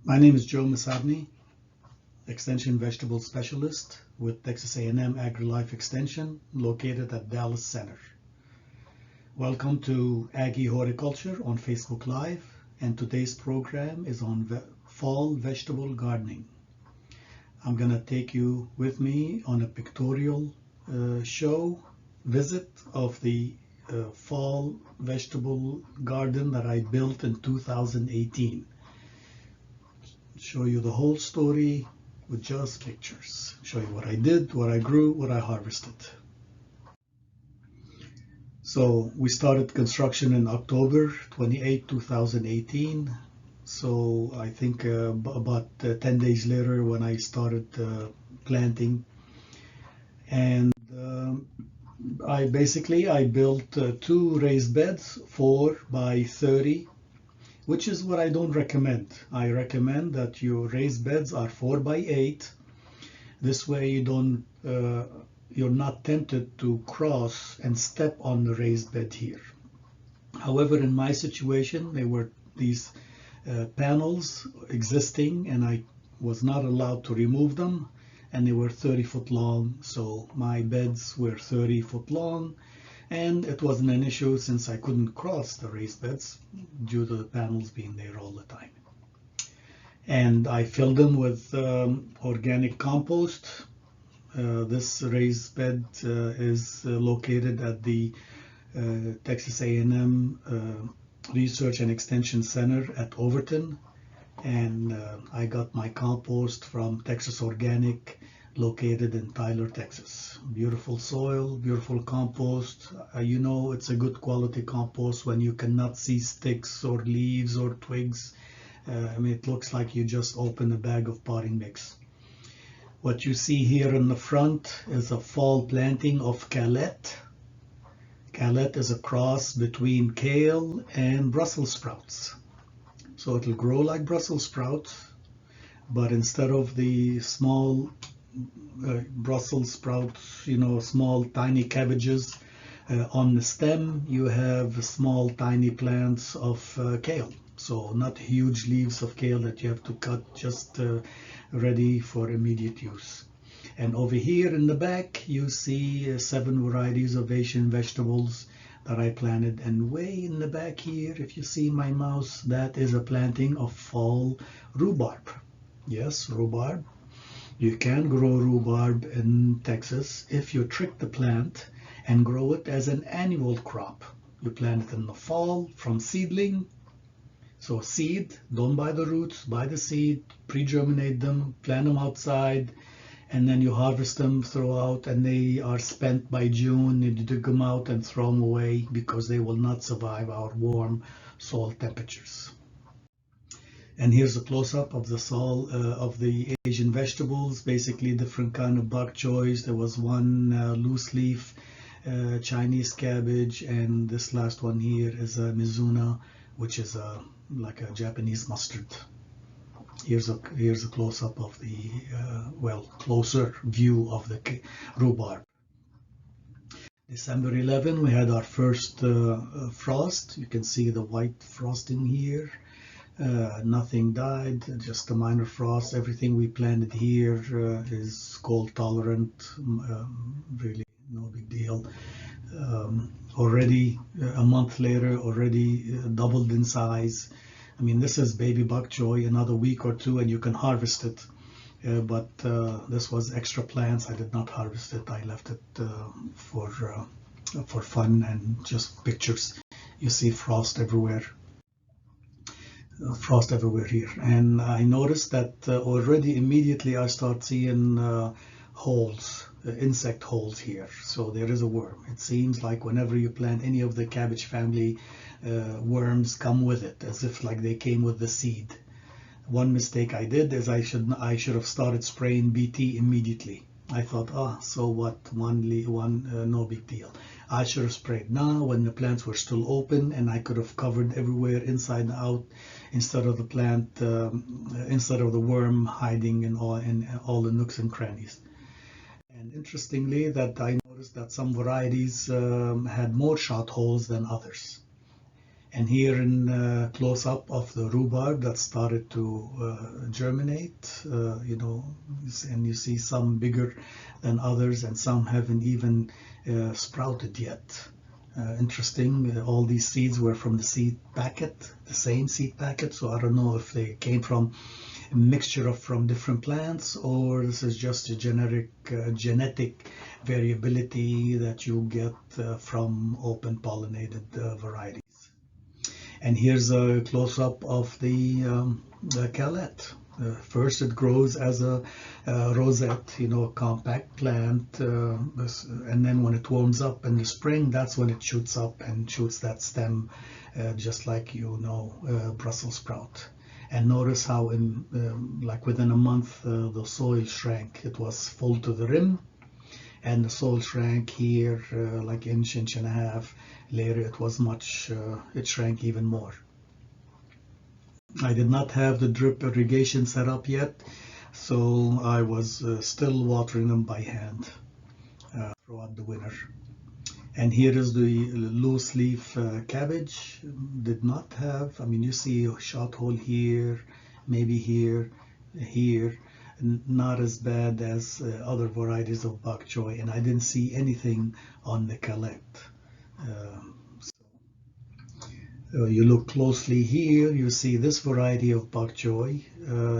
My name is Joe Masabni, Extension Vegetable Specialist with Texas A&M AgriLife Extension, located at Dallas Center. Welcome to Aggie Horticulture on Facebook Live, and today's program is on fall vegetable gardening. I'm going to take you with me on a pictorial visit of the fall vegetable garden that I built in 2018. Show you the whole story with just pictures. Show you what I did, what I grew, what I harvested. So we started construction in October 28, 2018. So I think about 10 days later when I started planting. And I built two raised beds, 4 by 30, which is what I don't recommend. I recommend that your raised beds are 4 by 8. This way you're not tempted to cross and step on the raised bed here. However, in my situation, there were these panels existing and I was not allowed to remove them, and they were 30 foot long. So my beds were 30 foot long. And it wasn't an issue since I couldn't cross the raised beds due to the panels being there all the time. And I filled them with organic compost. This raised bed is located at the Texas A&M Research and Extension Center at Overton. And I got my compost from Texas Organic, located in Tyler, Texas. Beautiful soil, beautiful compost. You know it's a good quality compost when you cannot see sticks or leaves or twigs. It looks like you just open a bag of potting mix. What you see here in the front is a fall planting of Kalette. Kalette is a cross between kale and Brussels sprouts. So it'll grow like Brussels sprouts, but instead of the small Brussels sprouts, small tiny cabbages on the stem, you have small tiny plants of kale. So not huge leaves of kale that you have to cut, just ready for immediate use. And over here in the back, you see 7 varieties of Asian vegetables that I planted. And way in the back here, if you see my mouse, that is a planting of fall rhubarb. Yes, rhubarb. You can grow rhubarb in Texas if you trick the plant and grow it as an annual crop. You plant it in the fall from seedling. So seed, don't buy the roots, buy the seed, pre-germinate them, plant them outside, and then you harvest them throughout, and they are spent by June. You dig them out and throw them away because they will not survive our warm soil temperatures. And here's a close-up of the soil of the Asian vegetables, basically different kind of bok choys. There was one loose leaf Chinese cabbage, and this last one here is a Mizuna, which is like a Japanese mustard. Here's a close-up of the closer view of the rhubarb. December 11, we had our first frost. You can see the white frosting here. Nothing died, just a minor frost. Everything we planted here is cold tolerant, really no big deal. Already a month later, already doubled in size. This is baby bok choy. Another week or two and you can harvest it. But this was extra plants. I did not harvest it. I left it for fun and just pictures. You see frost everywhere. Frost everywhere here, and I noticed that already immediately I start seeing holes, insect holes here. So there is a worm. It seems like whenever you plant any of the cabbage family, worms come with it, as if like they came with the seed. One mistake I did is I should have started spraying BT immediately. I thought, so what? No big deal. I should have sprayed now when the plants were still open, and I could have covered everywhere inside and out, instead of the worm hiding in all the nooks and crannies. And interestingly, that I noticed that some varieties had more shot holes than others. And here in close-up of the rhubarb that started to germinate, and you see some bigger than others, and some haven't even sprouted yet. Interesting, all these seeds were from the seed packet, the same seed packet, so I don't know if they came from a mixture from different plants, or this is just a genetic variability that you get from open pollinated varieties. And here's a close-up of the Kalette. First, it grows as a rosette, a compact plant, and then when it warms up in the spring, that's when it shoots up and shoots that stem, just like Brussels sprout. And notice how, like within a month, the soil shrank. It was full to the rim, and the soil shrank here, like inch and a half. Later it shrank even more. I did not have the drip irrigation set up yet, so I was still watering them by hand throughout the winter. And here is the loose leaf cabbage. Did not have, you see a shot hole here, maybe here, not as bad as other varieties of bok choy, and I didn't see anything on the Kalette. You look closely here, you see this variety of bok choy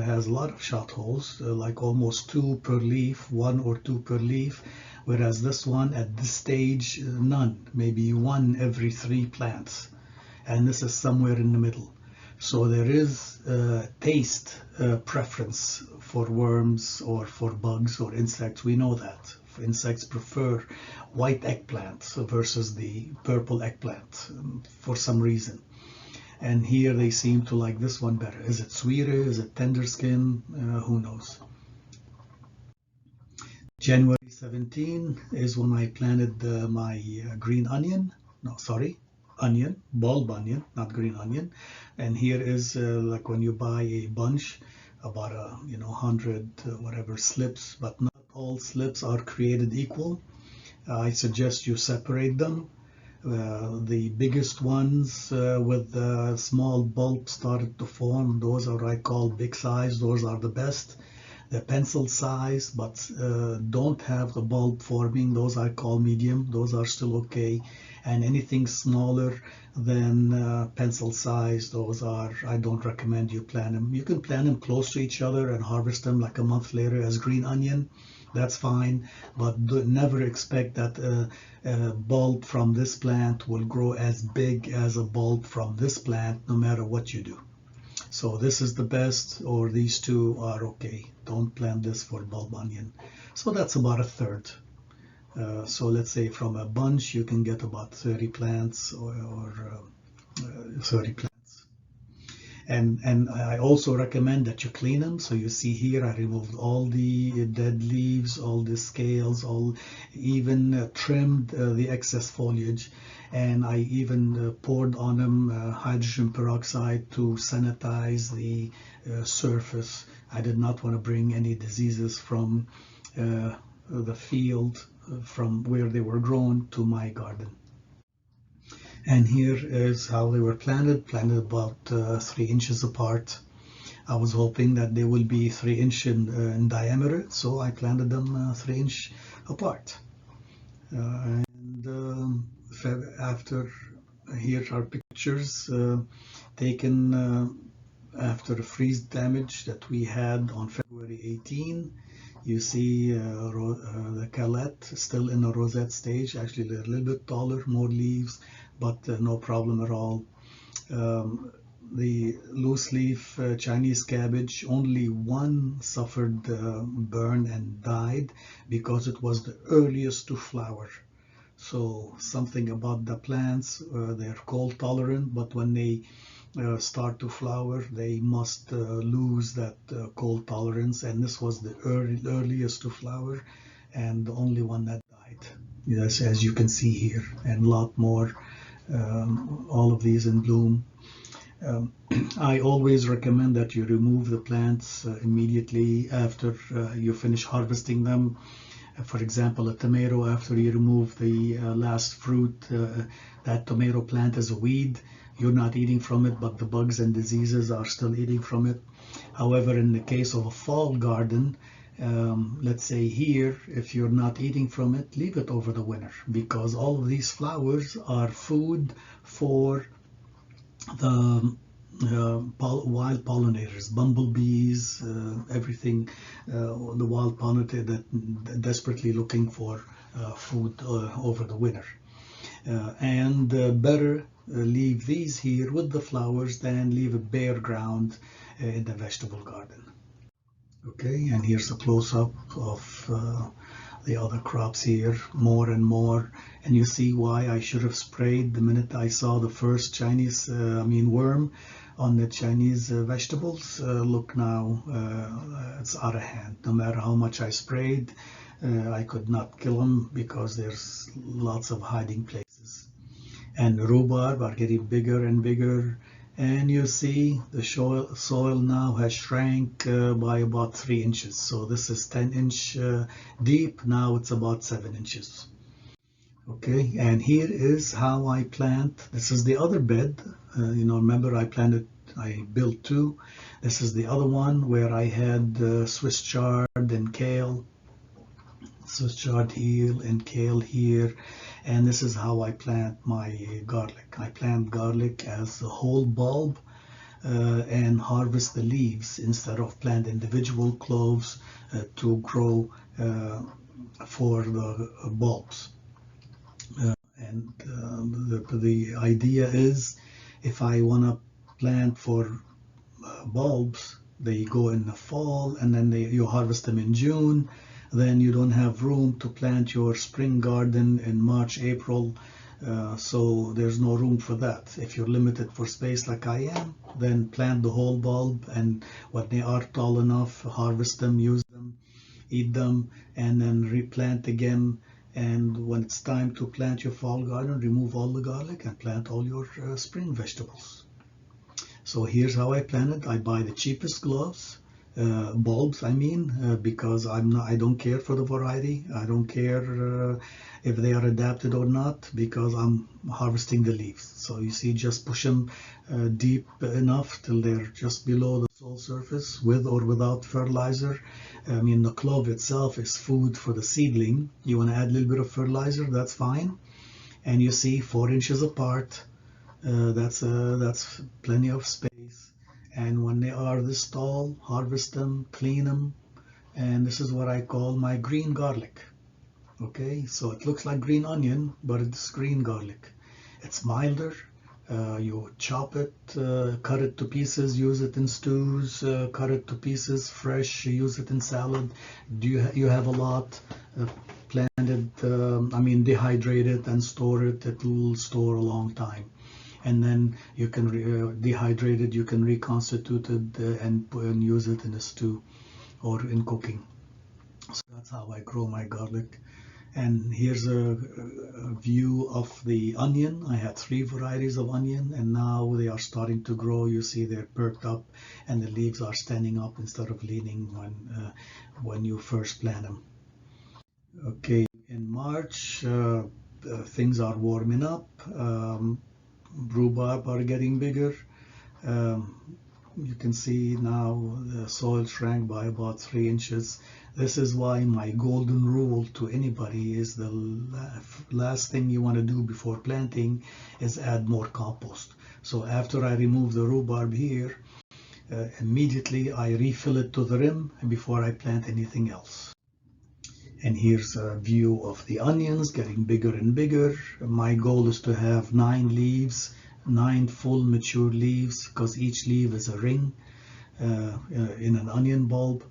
has a lot of shot holes, like almost 2 per leaf, 1 or 2 per leaf, whereas this one at this stage, none, maybe 1 every 3 plants, and this is somewhere in the middle. So there is taste preference for worms or for bugs or insects. We know that. Insects prefer white eggplant versus the purple eggplant for some reason. And here they seem to like this one better. Is it sweeter? Is it tender skin? Who knows? January 17 is when I planted my green onion. No, sorry, onion, bulb onion, not green onion. And here is like when you buy a bunch, about 100 whatever slips, but not all slips are created equal. I suggest you separate them. The biggest ones with the small bulb started to form, those are I call big size. Those are the best. The pencil size but don't have the bulb forming, those I call medium. Those are still okay. And anything smaller than pencil size, those are, I don't recommend you plant them. You can plant them close to each other and harvest them like a month later as green onion. That's fine, but never expect that a bulb from this plant will grow as big as a bulb from this plant, no matter what you do. So this is the best, or these two are okay. Don't plant this for bulb onion. So that's about a third. So let's say from a bunch you can get about 30 plants or 30 plants. And I also recommend that you clean them. So you see here I removed all the dead leaves, all the scales, even trimmed the excess foliage, and I even poured on them hydrogen peroxide to sanitize the surface. I did not want to bring any diseases from the field from where they were grown to my garden. And here is how they were planted about 3 inches apart. I was hoping that they will be 3 inch in diameter, so I planted them 3 inch apart. After, here are pictures taken after the freeze damage that we had on February 18. You see the Kalette still in a rosette stage, actually a little bit taller, more leaves, but no problem at all. The loose leaf Chinese cabbage, only one suffered burn and died because it was the earliest to flower. So something about the plants, they're cold tolerant, but when they start to flower, they must lose that cold tolerance, and this was the earliest to flower and the only one that died. Yes, as you can see here, and a lot more, all of these in bloom. I always recommend that you remove the plants immediately after you finish harvesting them. For example, a tomato, after you remove the last fruit, that tomato plant is a weed. you're not eating from it, but the bugs and diseases are still eating from it. However, in the case of a fall garden, let's say here, if you're not eating from it, leave it over the winter, because all of these flowers are food for the wild pollinators, bumblebees, everything, the wild pollinator that desperately looking for food over the winter. And better leave these here with the flowers than leave a bare ground in the vegetable garden. Okay, and here's a close-up of the other crops here, more and more, and you see why I should have sprayed the minute I saw the first Chinese, worm on the Chinese vegetables. Look now, it's out of hand. No matter how much I sprayed, I could not kill them because there's lots of hiding places. And rhubarb are getting bigger and bigger, and you see the soil now has shrank by about 3 inches. So this is 10-inch deep, now it's about 7 inches. Okay, and here is how I plant. This is the other bed. Remember I built two. This is the other one where I had Swiss chard and kale. Swiss chard here and kale here, and this is how I plant my garlic. I plant garlic as a whole bulb and harvest the leaves instead of plant individual cloves to grow for the bulbs. And the idea is, if I want to plant for bulbs, they go in the fall, and then you harvest them in June. Then you don't have room to plant your spring garden in March, April, so there's no room for that. If you're limited for space like I am, then plant the whole bulb, and when they are tall enough, harvest them, use them, eat them, and then replant again. And when it's time to plant your fall garden, remove all the garlic and plant all your spring vegetables. So here's how I plant it. I buy the cheapest gloves. Bulbs, because I don't care for the variety. I don't care if they are adapted or not, because I'm harvesting the leaves. So you see, just push them deep enough till they're just below the soil surface, with or without fertilizer. The clove itself is food for the seedling. You want to add a little bit of fertilizer, that's fine. And you see, 4 inches apart. That's plenty of space. And when they are this tall, harvest them, clean them, and this is what I call my green garlic. Okay, so it looks like green onion, but it's green garlic. It's milder. You chop it, cut it to pieces, use it in stews, cut it to pieces fresh, use it in salad. You have a lot planted, dehydrate it and store it. It will store a long time. And then you can dehydrate it, you can reconstitute it and use it in a stew or in cooking. So that's how I grow my garlic. And here's a view of the onion. I had 3 varieties of onion, and now they are starting to grow. You see, they're perked up, and the leaves are standing up instead of leaning when you first plant them. Okay, in March, things are warming up. Rhubarb are getting bigger. You can see now the soil shrank by about 3 inches. This is why my golden rule to anybody is the last thing you want to do before planting is add more compost. So after I remove the rhubarb here, immediately I refill it to the rim before I plant anything else. And here's a view of the onions getting bigger and bigger. My goal is to have 9 leaves, 9 full mature leaves, because each leaf is a ring in an onion bulb.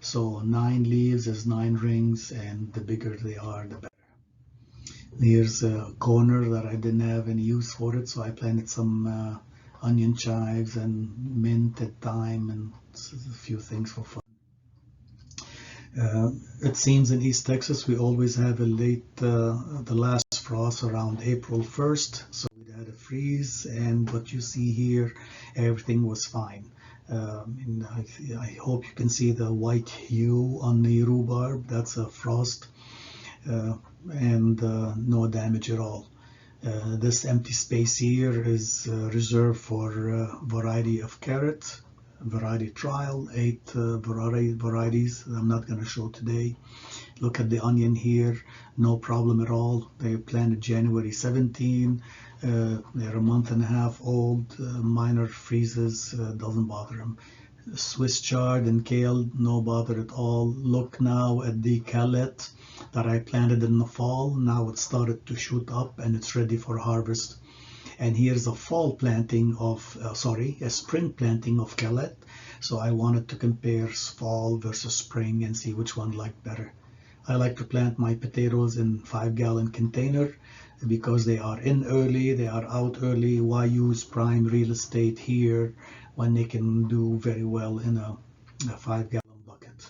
So 9 leaves is 9 rings, and the bigger they are, the better. Here's a corner that I didn't have any use for it, so I planted some onion chives and mint and thyme and a few things for fun. It seems in East Texas we always have a late, the last frost around April 1st, so we had a freeze, and what you see here, everything was fine. And I hope you can see the white hue on the rhubarb. That's a frost, and no damage at all. This empty space here is reserved for variety of carrot, variety trial, 8 varieties I'm not going to show today. Look at the onion here, no problem at all. They planted January 17. They're a month and a half old. Minor freezes, doesn't bother them. Swiss chard and kale, no bother at all. Look now at the Kalette that I planted in the fall. Now it started to shoot up and it's ready for harvest. And here's a fall planting of, a spring planting of Kalette. So I wanted to compare fall versus spring and see which one liked better. I like to plant my potatoes in 5-gallon container because they are in early, they are out early. Why use prime real estate here when they can do very well in a 5-gallon bucket?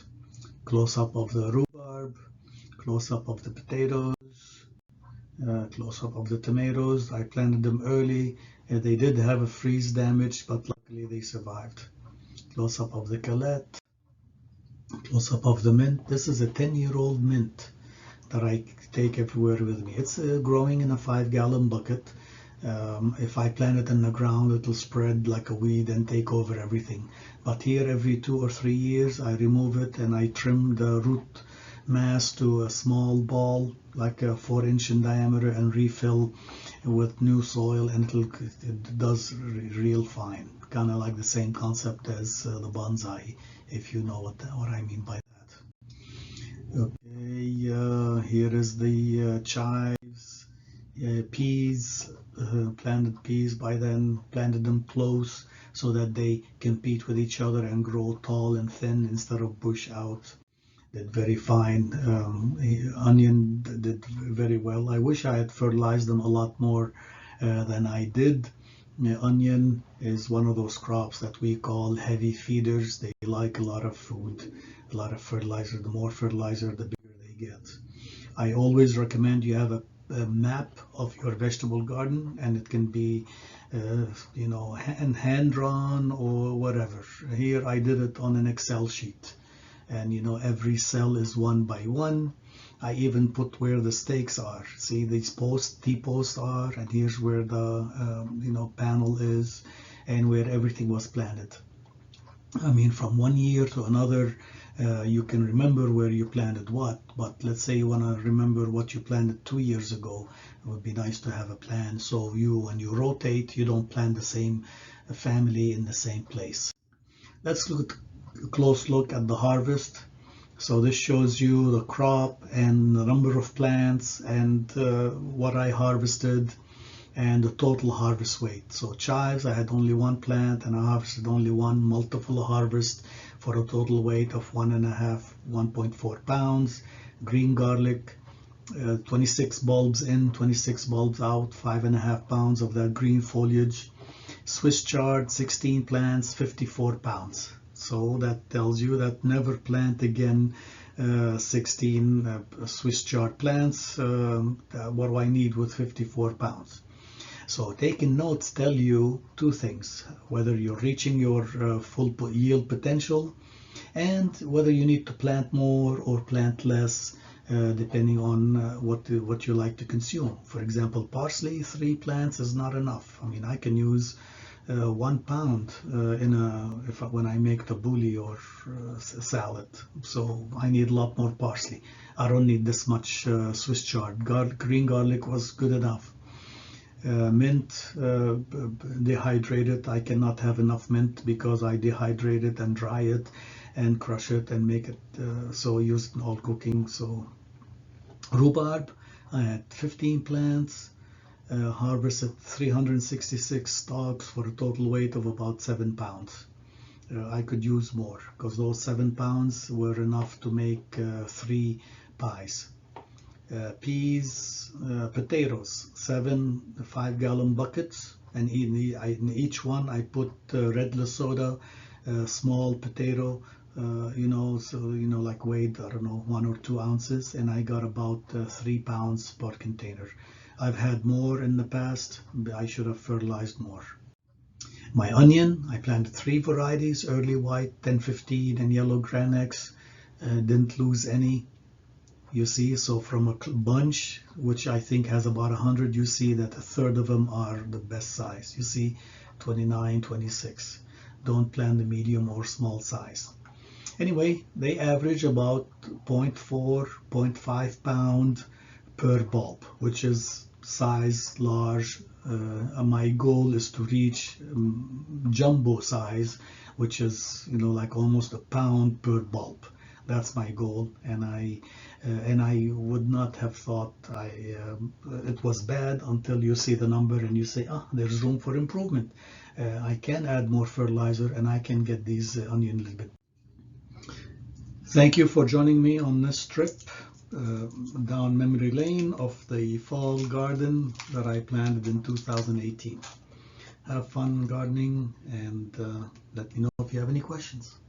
Close up of the rhubarb, close up of the potatoes, close up of the tomatoes. I planted them early. They did have a freeze damage, but luckily they survived. Close up of the Kalette, close up of the mint. This is a 10-year-old mint that I take everywhere with me. It's growing in a 5-gallon bucket. If I plant it in the ground, it'll spread like a weed and take over everything. But here, every 2 or 3 years, I remove it and I trim the root mass to a small ball, like a 4-inch in diameter, and refill with new soil, and it does real fine. Kind of like the same concept as the bonsai, if you know what I mean by that. Okay, here is the chives, peas, planted peas. By then planted them close so that they compete with each other and grow tall and thin instead of bush out. Did very fine. Onion did very well. I wish I had fertilized them a lot more than I did. Onion is one of those crops that we call heavy feeders. They like a lot of food, a lot of fertilizer. The more fertilizer, the bigger they get. I always recommend you have a map of your vegetable garden, and it can be hand drawn or whatever. Here I did it on an Excel sheet, and every cell is 1 by 1. I even put where the stakes are. See, these T-posts are, and here's where the panel is, and where everything was planted. I mean, from one year to another, you can remember where you planted what, but let's say you want to remember what you planted 2 years ago. It would be nice to have a plan, so when you rotate, you don't plant the same family in the same place. Let's look a close look at the harvest. So this shows you the crop and the number of plants and what I harvested and the total harvest weight. So chives, I had only 1 plant and I harvested only 1, multiple harvest for a total weight of 1.4 pounds. Green garlic, 26 bulbs in, 26 bulbs out, 5.5 pounds of that green foliage. Swiss chard, 16 plants, 54 pounds. So that tells you that never plant again 16 Swiss chard plants. What do I need with 54 pounds? So taking notes tell you 2 things: whether you're reaching your full yield potential, and whether you need to plant more or plant less, depending on what you like to consume. For example, parsley, 3 plants is not enough. I mean, I can use 1 pound when I make tabbouleh or salad. So I need a lot more parsley. I don't need this much Swiss chard. Green garlic was good enough. Mint, dehydrated. I cannot have enough mint because I dehydrate it and dry it and crush it and make it so used in all cooking. So rhubarb, I had 15 plants. Harvested 366 stalks for a total weight of about 7 pounds. I could use more because those 7 pounds were enough to make 3 pies. Peas, potatoes, 7 5-gallon buckets, and in each one I put red soda, small potato, like weighed, I don't know, 1 or 2 ounces, and I got about 3 pounds per container. I've had more in the past, but I should have fertilized more. My onion, I planted 3 varieties, early white, 1015, and yellow Granex. Didn't lose any. You see, so from a bunch, which I think has about 100, you see that a third of them are the best size. You see, 29, 26. Don't plant the medium or small size. Anyway, they average about 0.4, 0.5 pound per bulb, which is size large. My goal is to reach jumbo size, which is, you know, like almost a pound per bulb. That's my goal, and I would not have thought it was bad until you see the number and you say, ah, there's room for improvement. I can add more fertilizer and I can get these onion a little bit. Thank you for joining me on this trip down memory lane of the fall garden that I planted in 2018. Have fun gardening, and let me know if you have any questions.